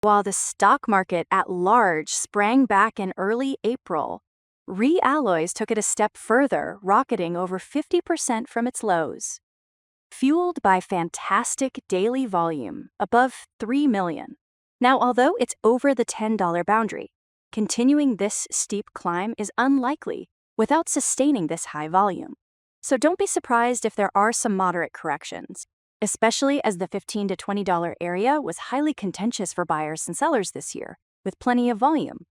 While the stock market at large sprang back in early April, REalloys took it a step further, rocketing over 50% from its lows. Fueled by fantastic daily volume above 3 million. Now, although it's over the $10 boundary, continuing this steep climb is unlikely without sustaining this high volume. So don't be surprised if there are some moderate corrections, especially as the $15 to $20 area was highly contentious for buyers and sellers this year, with plenty of volume.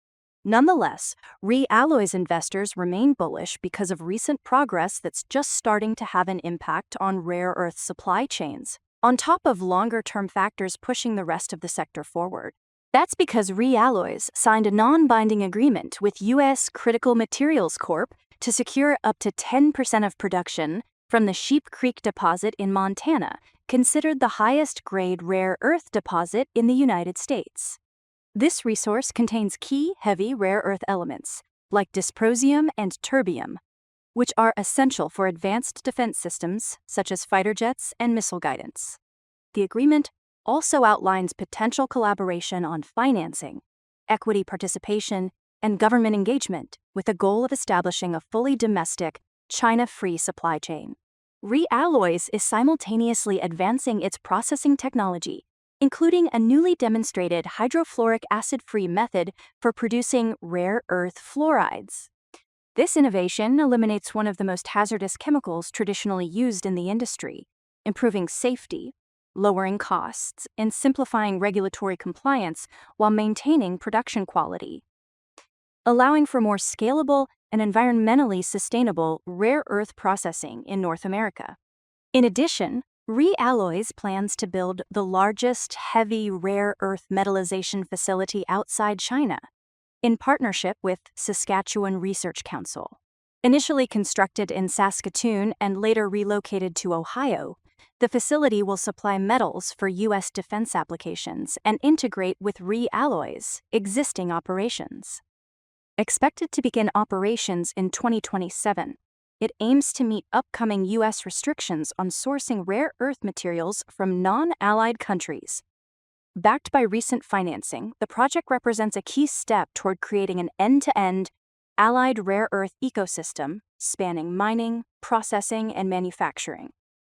Nonetheless, REalloys investors remain bullish because of recent progress that's just starting to have an impact on rare earth supply chains, on top of longer-term factors pushing the rest of the sector forward. That's because REalloys signed a non-binding agreement with U.S. Critical Materials Corp. To secure up to 10% of production from the Sheep Creek deposit in Montana, considered the highest-grade rare earth deposit in the United States. This resource contains key heavy rare earth elements, like dysprosium and terbium, which are essential for advanced defense systems such as fighter jets and missile guidance. The agreement also outlines potential collaboration on financing, equity participation, and government engagement with the goal of establishing a fully domestic, China-free supply chain. REalloys is simultaneously advancing its processing technology, including a newly demonstrated hydrofluoric acid-free method for producing rare earth fluorides. This innovation eliminates one of the most hazardous chemicals traditionally used in the industry, improving safety, lowering costs, and simplifying regulatory compliance while maintaining production quality, allowing for more scalable and environmentally sustainable rare earth processing in North America. In addition, REalloys plans to build the largest heavy rare earth metallization facility outside China, in partnership with Saskatchewan Research Council. Initially constructed in Saskatoon and later relocated to Ohio, the facility will supply metals for U.S. defense applications and integrate with REalloys' existing operations. Expected to begin operations in 2027, it aims to meet upcoming U.S. restrictions on sourcing rare earth materials from non-allied countries. Backed by recent financing, the project represents a key step toward creating an end-to-end, allied rare earth ecosystem spanning mining, processing, and manufacturing.